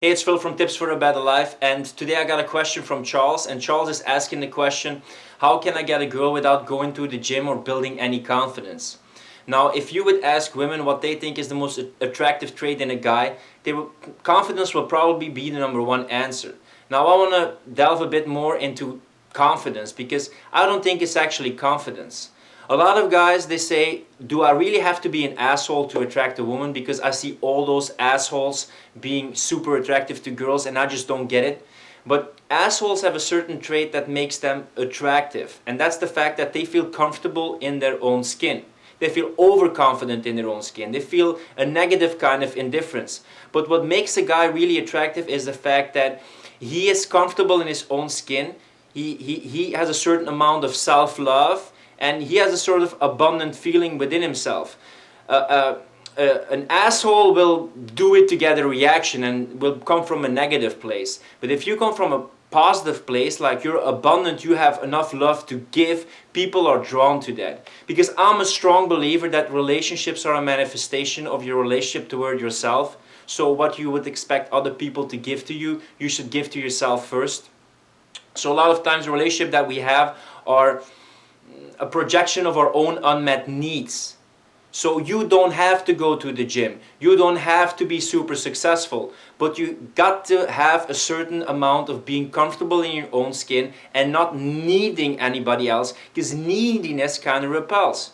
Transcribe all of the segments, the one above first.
Hey, it's Phil from Tips for a Better Life, and today I got a question from Charles, and Charles is asking the question, how can I get a girl without going to the gym or building any confidence? Now, if you would ask women what they think is the most attractive trait in a guy, confidence will probably be the number one answer. Now, I want to delve a bit more into confidence because I don't think it's actually confidence. A lot of guys, they say, do I really have to be an asshole to attract a woman? Because I see all those assholes being super attractive to girls and I just don't get it. But assholes have a certain trait that makes them attractive, and that's the fact that they feel comfortable in their own skin. They feel overconfident in their own skin. They feel a negative kind of indifference. But what makes a guy really attractive is the fact that he is comfortable in his own skin. He has a certain amount of self-love, and he has a sort of abundant feeling within himself. An asshole will do it to get a reaction and will come from a negative place. But if you come from a positive place, like you're abundant, you have enough love to give, people are drawn to that. Because I'm a strong believer that relationships are a manifestation of your relationship toward yourself. So what you would expect other people to give to you, you should give to yourself first. So a lot of times the relationship that we have are a projection of our own unmet needs. So you don't have to go to the gym, you don't have to be super successful, but you got to have a certain amount of being comfortable in your own skin and not needing anybody else, because neediness kind of repels.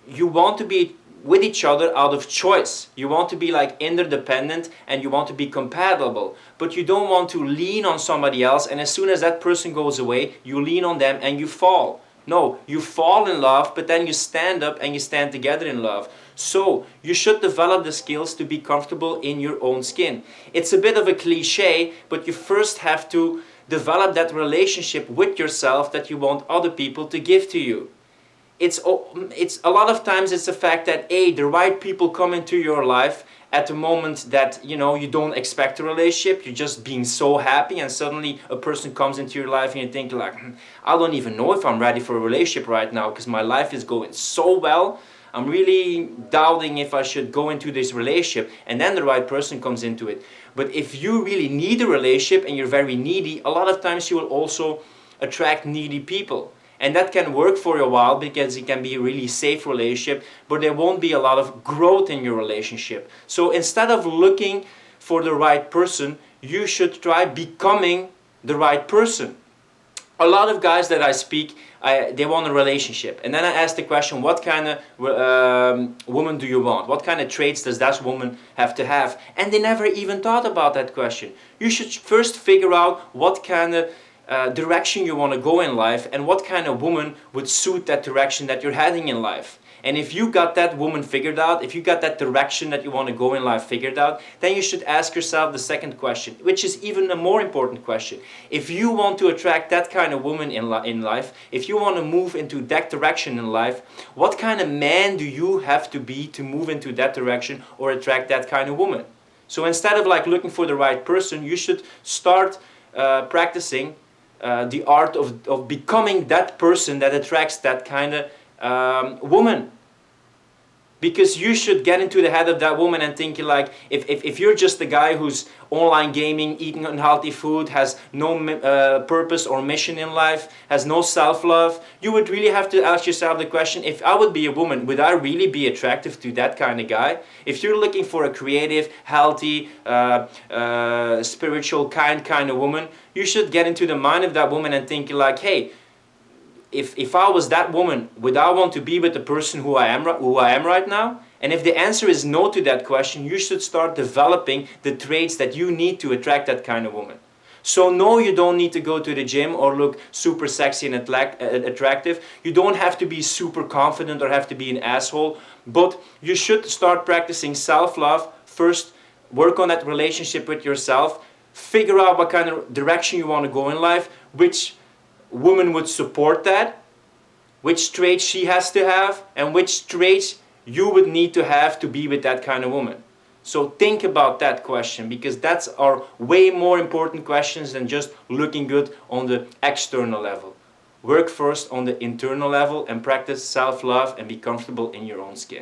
You want to be with each other out of choice. You want to be like interdependent and you want to be compatible, but you don't want to lean on somebody else, and as soon as that person goes away, you lean on them and you fall. No, you fall in love, but then you stand up and you stand together in love. So, you should develop the skills to be comfortable in your own skin. It's a bit of a cliche, but you first have to develop that relationship with yourself that you want other people to give to you. It's a lot of times it's the fact that the right people come into your life at the moment that you don't expect a relationship. You're just being so happy, and suddenly a person comes into your life and you think like, I don't even know if I'm ready for a relationship right now because my life is going so well. I'm really doubting if I should go into this relationship, and then the right person comes into it. But if you really need a relationship and you're very needy, a lot of times you will also attract needy people. And that can work for a while because it can be a really safe relationship, but there won't be a lot of growth in your relationship. So instead of looking for the right person, you should try becoming the right person. A lot of guys that I speak, they want a relationship. And then I ask the question, what kind of woman do you want? What kind of traits does that woman have to have? And they never even thought about that question. You should first figure out what kind of direction you want to go in life and what kind of woman would suit that direction that you're heading in life. And if you got that woman figured out, if you got that direction that you want to go in life figured out, then you should ask yourself the second question, which is even a more important question. If you want to attract that kind of woman in life, if you want to move into that direction in life, what kind of man do you have to be to move into that direction or attract that kind of woman? So instead of like looking for the right person, you should start practicing the art of becoming that person that attracts that kind of woman. Because you should get into the head of that woman and think like, if you're just a guy who's online gaming, eating unhealthy food, has no purpose or mission in life, has no self-love, you would really have to ask yourself the question, if I would be a woman, would I really be attractive to that kind of guy? If you're looking for a creative, healthy, spiritual, kind of woman, you should get into the mind of that woman and think like, hey, if I was that woman, would I want to be with the person who I am right now? And if the answer is no to that question, you should start developing the traits that you need to attract that kind of woman. So no, you don't need to go to the gym or look super sexy and attractive. You don't have to be super confident or have to be an asshole. But you should start practicing self-love. First, work on that relationship with yourself. Figure out what kind of direction you want to go in life, which woman would support that, which traits she has to have, and which traits you would need to have to be with that kind of woman. So think about that question, because that's our way more important questions than just looking good on the external level. Work first on the internal level and practice self-love and be comfortable in your own skin.